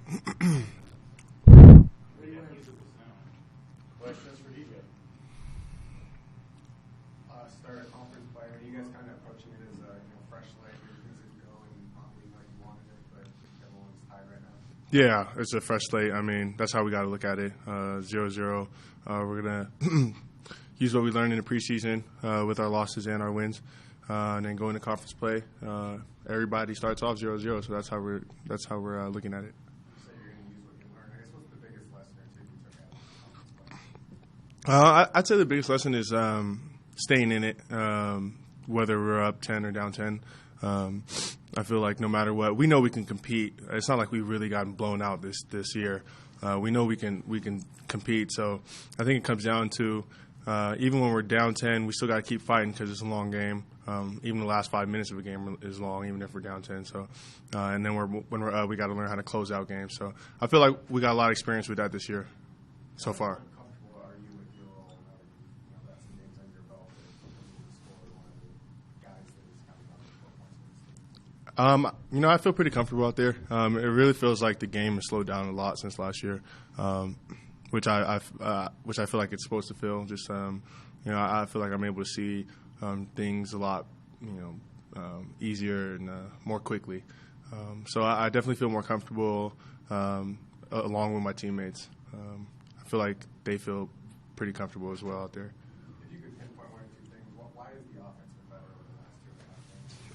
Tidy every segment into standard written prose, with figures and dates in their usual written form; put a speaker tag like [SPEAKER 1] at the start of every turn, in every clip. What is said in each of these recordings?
[SPEAKER 1] Questions for DJ? Start a conference play. Are you guys kind of approaching it as a fresh slate? Things are going like you wanted it, but everyone's tired right now?
[SPEAKER 2] Yeah, it's a fresh slate. I mean, that's how we got to look at it. 0-0. We're going to use what we learned in the preseason with our losses and our wins, and then go into conference play. Everybody starts off 0-0, so that's how we're looking at it.
[SPEAKER 1] So you're going to use what you learned. I guess what's the biggest lesson or two you took out of the conference play?
[SPEAKER 2] I'd say the biggest lesson is staying in it, whether we're up 10 or down 10. I feel like no matter what, we know we can compete. It's not like we've really gotten blown out this year. We know we can compete. So I think it comes down to even when we're down 10, we still got to keep fighting because it's a long game. Even the last 5 minutes of a game is long, even if we're down 10. So and then when we're up, we got to learn how to close out games. So I feel like we got a lot of experience with that this year so far. I feel pretty comfortable out there. It really feels like the game has slowed down a lot since last year, which I feel like it's supposed to feel. Just I feel like I'm able to see things a lot easier and more quickly. So I definitely feel more comfortable along with my teammates. I feel like they feel pretty comfortable as well out there.
[SPEAKER 1] If you could pinpoint one or two things, why is the offense been better over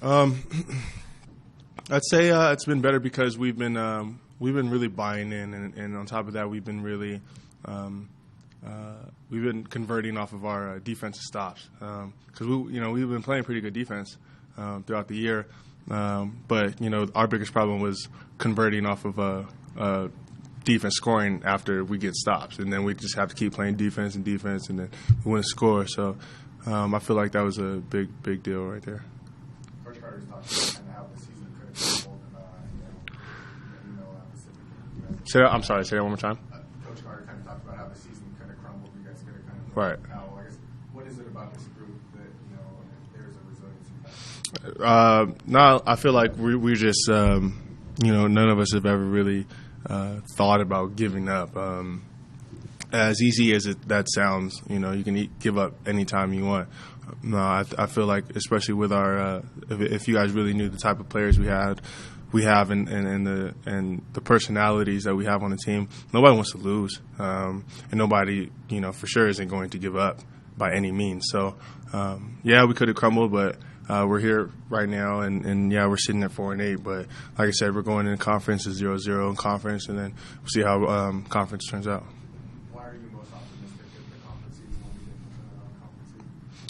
[SPEAKER 1] the last 2.5 games?
[SPEAKER 2] I'd say it's been better because we've been really buying in, and on top of that, we've been really we've been converting off of our defensive stops because we've been playing pretty good defense throughout the year, but our biggest problem was converting off of defense scoring after we get stops, and then we just have to keep playing defense, and then we wouldn't score. So I feel like that was a big deal right there.
[SPEAKER 1] Coach Carter's talking about how the season could have crumbled.
[SPEAKER 2] I'm sorry. Say that one more time.
[SPEAKER 1] Coach Carter kind of talked about how the season could have crumbled. You guys could have kind of
[SPEAKER 2] right.
[SPEAKER 1] Out. I guess, what is it about this group that there's a resiliency factor?
[SPEAKER 2] No, I feel like we just none of us have ever really thought about giving up. As easy as that sounds, you can give up anytime you want. No, I feel like, especially with our, if you guys really knew the type of players we have, and the personalities that we have on the team, nobody wants to lose, and nobody, for sure isn't going to give up by any means. So, yeah, we could have crumbled, but we're here right now, and yeah, we're sitting at 4-8. But like I said, we're going in conference as 0-0 in conference, and then we'll see how conference turns out.
[SPEAKER 1] Why are you most optimistic in the conference season when we get conference season?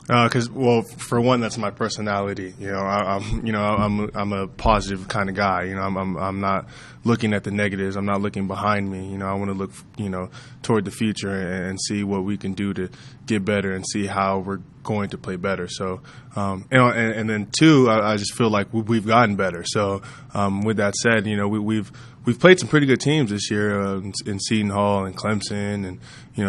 [SPEAKER 2] Because, well, for one, that's my personality. I'm a positive kind of guy. I'm not looking at the negatives. I'm not looking behind me. I want to look, toward the future and see what we can do to get better and see how we're going to play better. So, and then two, I just feel like we've gotten better. So, with that said, we've played some pretty good teams this year in Seton Hall and Clemson, and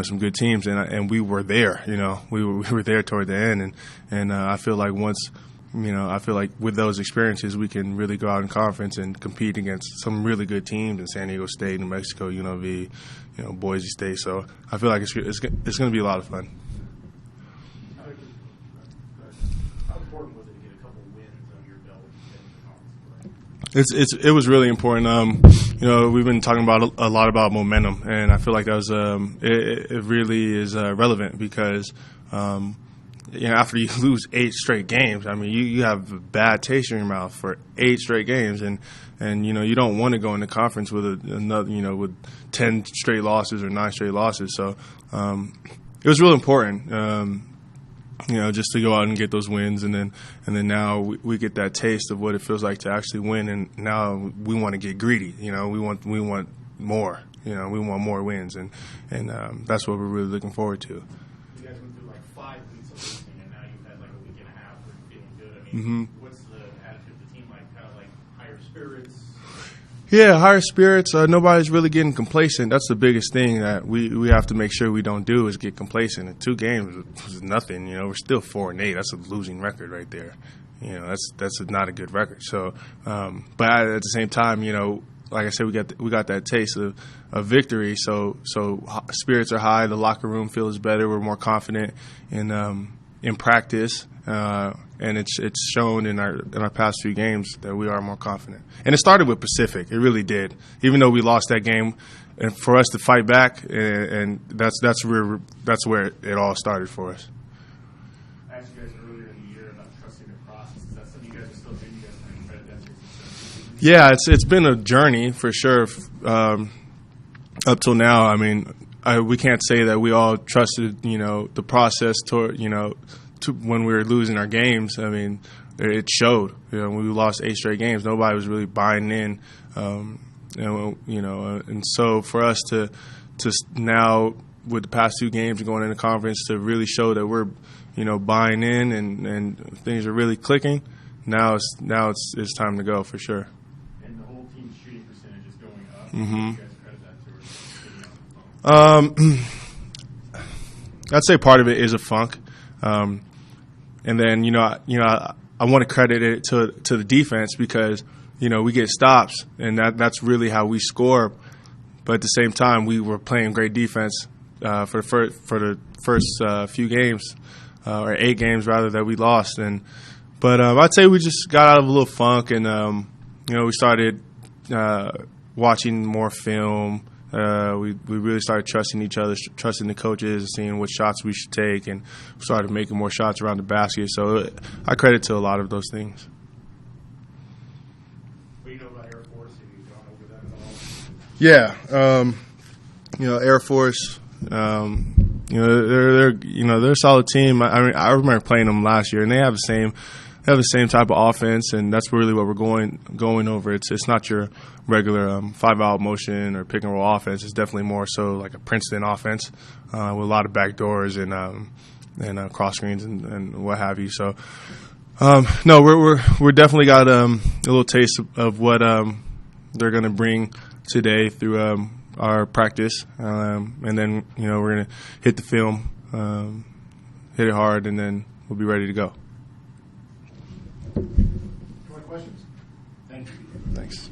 [SPEAKER 2] some good teams, and we were there. We were there toward the end, and I feel like once. I feel like with those experiences, we can really go out in conference and compete against some really good teams in San Diego State, New Mexico, UNLV, Boise State. So I feel like it's going to be a lot of fun.
[SPEAKER 1] How important was it to get a couple wins under your belt in the conference play?
[SPEAKER 2] It was really important. We've been talking about a lot about momentum, and I feel like that was it really is relevant because. After you lose 8 straight games, I mean, you have a bad taste in your mouth for 8 straight games, and you don't want to go into conference with another, with 10 straight losses or 9 straight losses. So it was really important, just to go out and get those wins, and then now we get that taste of what it feels like to actually win, and now we want to get greedy. We want more. We want more wins, and that's what we're really looking forward to.
[SPEAKER 1] You guys went through like 5 weeks of losing, and now you've had like a week and a half of feeling good. I mean, what's the attitude of the team like? Kind of like higher spirits?
[SPEAKER 2] Yeah, higher spirits. Nobody's really getting complacent. That's the biggest thing that we have to make sure we don't do is get complacent. In 2 games was nothing. We're still 4-8. That's a losing record right there. That's not a good record. So, but at the same time, like I said, we got that taste of victory. So spirits are high. The locker room feels better. We're more confident in practice, and it's shown in our past few games that we are more confident. And it started with Pacific. It really did. Even though we lost that game, and for us to fight back, and that's where it all started for us.
[SPEAKER 1] I asked you guys earlier in the year about trusting the process. Is that something you guys are still doing? You guys can credit that to your success?
[SPEAKER 2] Yeah, it's been a journey for sure. Up till now, I mean, we can't say that we all trusted, the process to when we were losing our games. I mean, it showed. When we lost 8 straight games, nobody was really buying in. And so for us to now with the past 2 games and going into conference to really show that we're, buying in and things are really clicking. Now it's time to go for sure.
[SPEAKER 1] And the whole team's shooting percentage is going up.
[SPEAKER 2] Mm-hmm.
[SPEAKER 1] You guys credit that to?
[SPEAKER 2] I'd say part of it is a funk, and then I want to credit it to the defense because we get stops and that's really how we score. But at the same time, we were playing great defense for the first few games or 8 games rather that we lost. But I'd say we just got out of a little funk and we started watching more film. We really started trusting each other, trusting the coaches, seeing what shots we should take, and started making more shots around the basket. So I credit to a lot of those things.
[SPEAKER 1] What do you know about Air Force? Have you gone over that at all?
[SPEAKER 2] Yeah, Air Force. They're a solid team. I remember playing them last year, and they have the same type of offense, and that's really what we're going over. It's not your regular 5-out motion or pick and roll offense. It's definitely more so like a Princeton offense with a lot of back doors and cross screens and what have you. So no, we're definitely got a little taste of what they're going to bring today through our practice, and then we're going to hit the film, hit it hard, and then we'll be ready to go.
[SPEAKER 1] More questions? Thank you.
[SPEAKER 2] Thanks.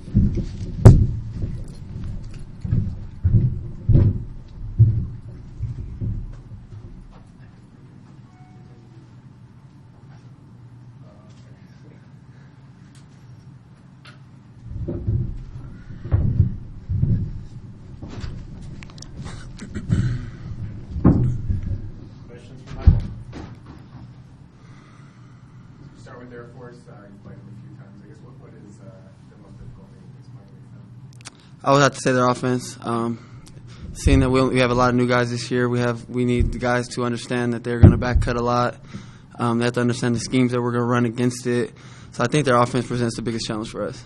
[SPEAKER 1] Questions for Michael? Start with Air Force. You played them a few times. I guess what is the most difficult thing against Michael?
[SPEAKER 3] I would have to say their offense. Seeing that we have a lot of new guys this year, we need the guys to understand that they're going to back cut a lot. They have to understand the schemes that we're going to run against it. So I think their offense presents the biggest challenge for us.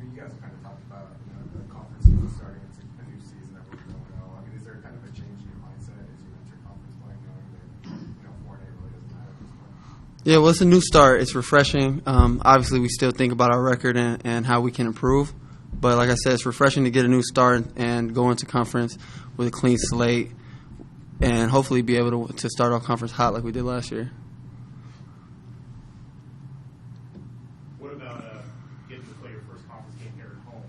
[SPEAKER 1] You guys have kind of talked about the conference season starting. It's a new season that we're going to know. I mean, is there kind of a change in your mindset as you enter conference play, knowing that 4-8 really doesn't matter at this point?
[SPEAKER 3] Yeah, well, it's a new start. It's refreshing. Obviously, we still think about our record and how we can improve. But like I said, it's refreshing to get a new start and go into conference with a clean slate and hopefully be able to start off conference hot like we did last year.
[SPEAKER 1] What about getting to play your first conference game here at home?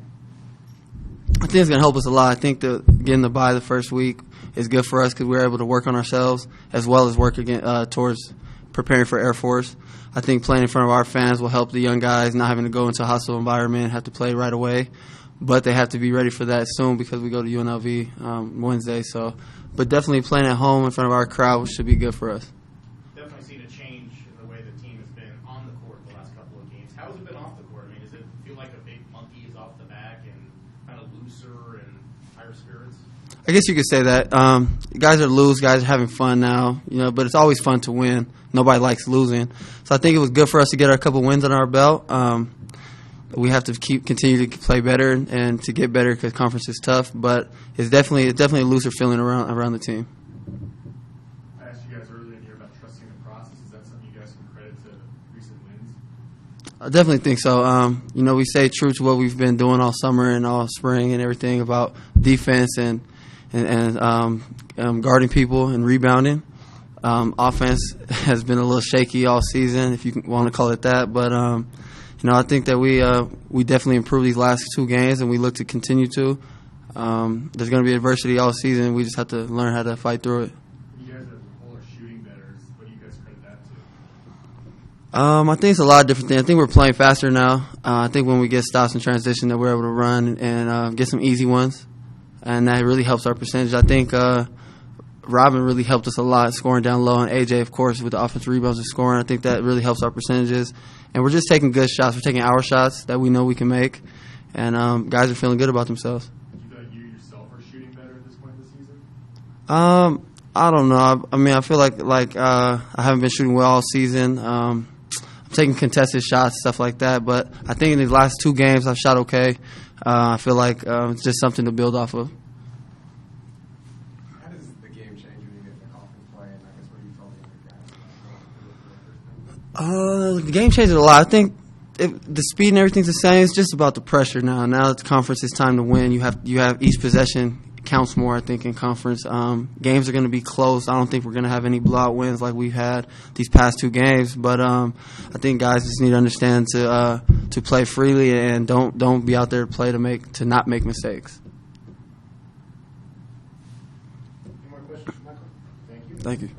[SPEAKER 3] I think it's going to help us a lot. I think getting the bye the first week is good for us because we're able to work on ourselves as well as work again towards preparing for Air Force. I think playing in front of our fans will help the young guys not having to go into a hostile environment, have to play right away. But they have to be ready for that soon because we go to UNLV Wednesday. But definitely playing at home in front of our crowd should be good for us.
[SPEAKER 1] Definitely seen a change in the way the team has been on the court the last couple of games. How has it been off the court? I mean, does it feel like a big monkey is off the back and kind of looser and higher spirits?
[SPEAKER 3] I guess you could say that. Guys are loose. Guys are having fun now. But it's always fun to win. Nobody likes losing. So I think it was good for us to get a couple wins under our belt. We have to continue to play better and to get better because conference is tough. But it's definitely a looser feeling around the team.
[SPEAKER 1] I asked you guys earlier in the year about trusting the process. Is that something you guys can credit to recent wins?
[SPEAKER 3] I definitely think so. We stay true to what we've been doing all summer and all spring and everything about defense and guarding people and rebounding. Offense has been a little shaky all season, if you want to call it that. But, I think that we definitely improved these last 2 games, and we look to continue to. There's going to be adversity all season. We just have to learn how to fight through it.
[SPEAKER 1] You guys as a whole are shooting better. What do you guys credit that to?
[SPEAKER 3] I think it's a lot of different things. I think we're playing faster now. I think when we get stops in transition that we're able to run and get some easy ones, and that really helps our percentage. I think Robin really helped us a lot scoring down low, and AJ, of course, with the offensive rebounds and scoring. I think that really helps our percentages. And we're just taking good shots. We're taking our shots that we know we can make, and guys are feeling good about themselves.
[SPEAKER 1] Do you feel like you yourself are shooting better at this point in the season?
[SPEAKER 3] I don't know. I mean, I feel like I haven't been shooting well all season. I'm taking contested shots, stuff like that. But I think in these last 2 games, I've shot okay. I feel like it's just something to build off of.
[SPEAKER 1] How does the game change when you get the conference play? And I guess what do you tell the other guys?
[SPEAKER 3] The game changes a lot. I think the speed and everything's the same. It's just about the pressure now. Now that the conference is time to win, you have each possession counts more, I think, in conference. Games are going to be close. I don't think we're going to have any blowout wins like we've had these past 2 games. But I think guys just need to understand to play freely and don't be out there to play to not make mistakes.
[SPEAKER 1] Any more questions, Michael? Thank you.
[SPEAKER 3] Thank you.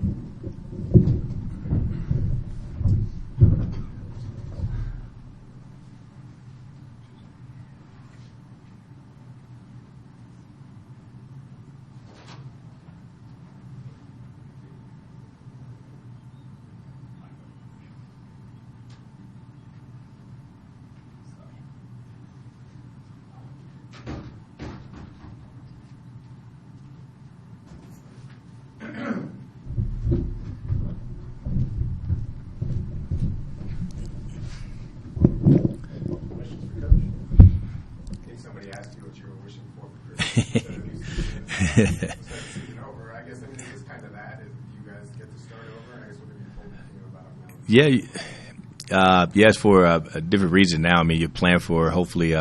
[SPEAKER 1] Over. I guess it's just kind of that. You guys get to start over. I guess what are you thinking about now?
[SPEAKER 4] Yes, for a different reason now. I mean, you're playing for hopefully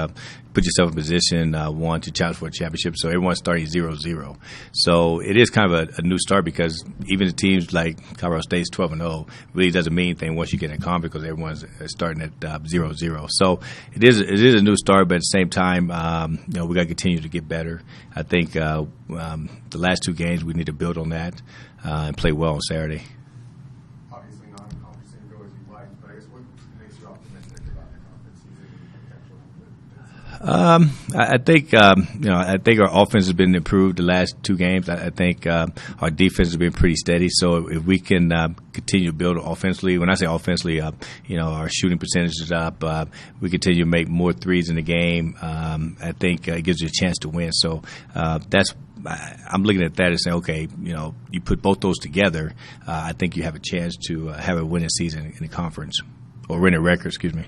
[SPEAKER 4] put yourself in position, one, to challenge for a championship. So everyone's starting 0-0. So it is kind of a new start because even the teams like Colorado State's 12-0 really doesn't mean anything once you get in conference because everyone's starting at 0-0. So it is a new start, but at the same time, we got to continue to get better. I think the last 2 games we need to build on that and play well on Saturday.
[SPEAKER 1] Obviously, non-conference didn't go as you liked, but I guess what makes you optimistic about the conference season and potential?
[SPEAKER 4] I think our offense has been improved the last 2 games. I think our defense has been pretty steady. So if we can continue to build offensively, when I say offensively, our shooting percentage is up. We continue to make more threes in the game. I think it gives you a chance to win. So I'm looking at that and saying, okay, you put both those together, I think you have a chance to have a winning season in the conference or winning record. Excuse me.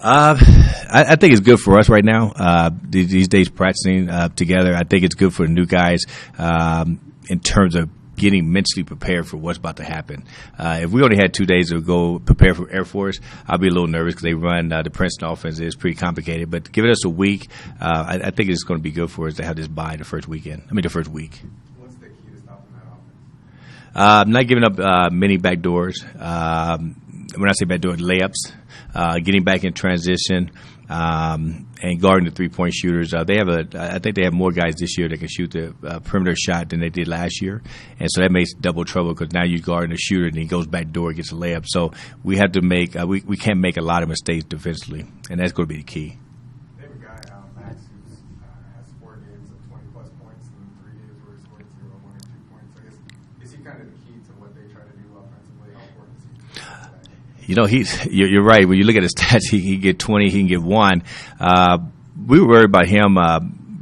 [SPEAKER 4] I think it's good for us right now. These days practicing together, I think it's good for the new guys in terms of getting mentally prepared for what's about to happen. If we only had 2 days to go prepare for Air Force, I'd be a little nervous because they run the Princeton offense is pretty complicated. But giving us a week, I think it's going to be good for us to have this bye the first week.
[SPEAKER 1] What's the key to stopping that offense?
[SPEAKER 4] Not giving up many backdoors. When I say backdoor, layups, getting back in transition, and guarding the 3-point shooters. I think they have more guys this year that can shoot the perimeter shot than they did last year, and so that makes double trouble because now you're guarding the shooter and he goes back door, gets a layup. So we have to make we can't make a lot of mistakes defensively, and that's going to be the key.
[SPEAKER 1] They have a guy, Max, who has 4 games of 20-plus points and 3 games where he scored 0, 1, or 2 points. I guess is he kind of the key to what they try to do offensively? How important is he?
[SPEAKER 4] You're right. When you look at his stats, he can get 20, he can get 1. We were worried about him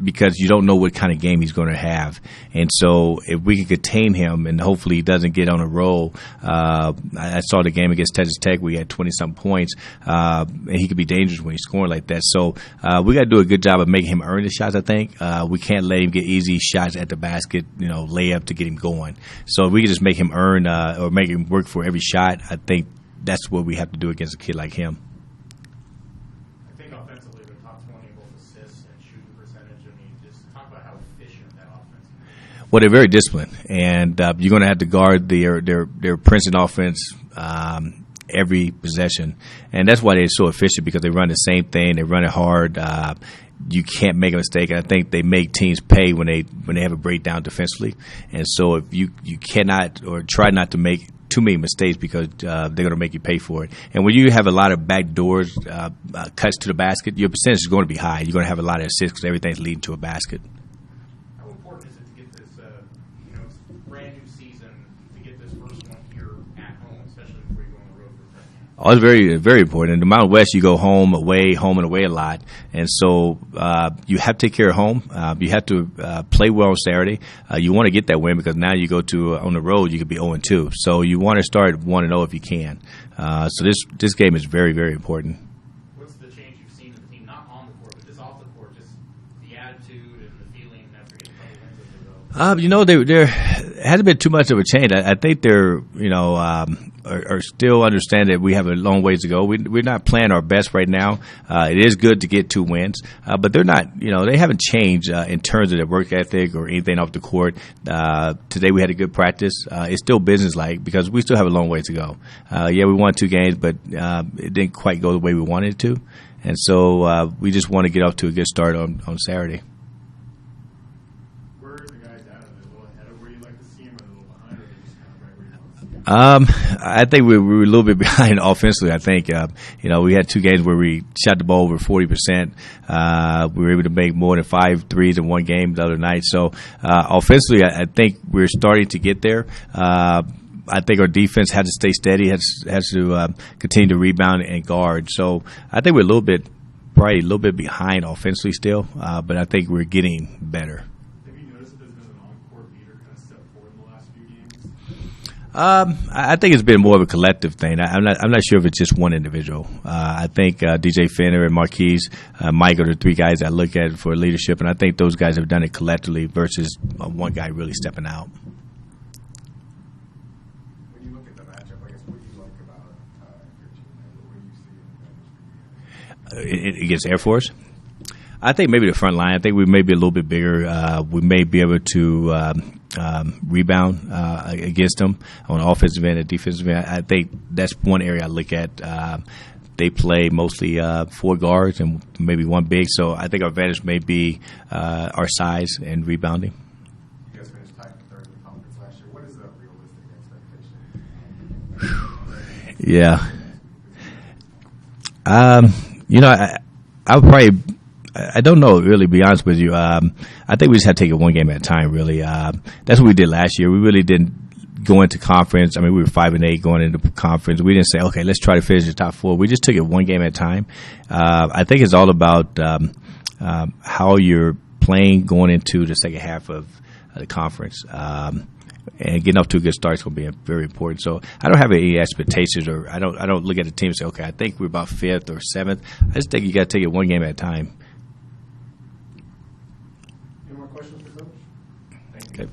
[SPEAKER 4] because you don't know what kind of game he's going to have. And so if we can contain him and hopefully he doesn't get on a roll, I saw the game against Texas Tech where he had 20-some points, and he could be dangerous when he's scoring like that. So we got to do a good job of making him earn the shots, I think. We can't let him get easy shots at the basket, layup to get him going. So if we can just make him earn or make him work for every shot, I think that's what we have to do against a kid like him.
[SPEAKER 1] I think offensively, the top 20 both assists and shooting percentage. I mean, just talk about how efficient that offense is.
[SPEAKER 4] Well, they're very disciplined, and you're going to have to guard their Princeton offense every possession, and that's why they're so efficient, because they run the same thing. They run it hard. You can't make a mistake. And I think they make teams pay when they have a breakdown defensively, and so if you cannot or try not to make too many mistakes, because they're going to make you pay for it. And when you have a lot of back doors, cuts to the basket, your percentage is going to be high. You're going to have a lot of assists because everything's leading to a basket.
[SPEAKER 5] How important is it to get this, brand new season, to get this first one here at home, especially before you go on the road for Perez?
[SPEAKER 4] Oh, it's very, very important. In the Mountain West, you go home and away a lot. And so you have to take care of home. You have to play well on Saturday. You want to get that win, because now you go to on the road, you could be 0-2. So you want to start 1-0 if you can. So this game is very, very important.
[SPEAKER 5] What's the change you've seen in the team, not on the court, but just off the court, just the attitude and the feeling after getting a couple wins as a result?
[SPEAKER 4] There hasn't been too much of a change. I think they're, are still understand that we have a long ways to go. We're not playing our best right now. It is good to get 2 wins, but they're not, they haven't changed in terms of their work ethic or anything off the court. Today we had a good practice. It's still business-like, because we still have a long way to go. We won 2 games, but it didn't quite go the way we wanted it to. And so we just want to get off to a good start on Saturday. I think we were a little bit behind offensively. I think, we had 2 games where we shot the ball over 40%. We were able to make more than 5 threes in one game the other night. So, offensively, I think we're starting to get there. I think our defense had to stay steady, has to continue to rebound and guard. So, I think we're probably a little bit behind offensively still, but I think we're getting better. I think it's been more of a collective thing. I'm not sure if it's just one individual. I think DJ Fenner and Marquise, Mike are the 3 guys I look at for leadership, and I think those guys have done it collectively versus one guy really stepping out.
[SPEAKER 1] When you look at the matchup, I guess, what do you like about your team? What do you see in the
[SPEAKER 4] Against Air Force? I think maybe the front line. I think we may be a little bit bigger. We may be able to rebound against them on the offensive end and defensive end. I think that's one area I look at. They play mostly 4 guards and maybe 1 big, so I think our advantage may be our size and rebounding.
[SPEAKER 1] You guys finished tied for 3rd in the conference last year. What is the realistic
[SPEAKER 4] expectation? I would probably. I don't know, really, to be honest with you. I think we just had to take it one game at a time, really. That's what we did last year. We really didn't go into conference. I mean, we were 5-8 going into conference. We didn't say, okay, let's try to finish the top 4. We just took it one game at a time. I think it's all about how you're playing going into the second half of the conference. And getting off to a good start is going to be very important. So I don't have any expectations, or I don't look at the team and say, okay, I think we're about 5th or 7th. I just think you got to take it one game at a time.
[SPEAKER 1] Any more questions for Coach? Thank you.
[SPEAKER 4] Okay.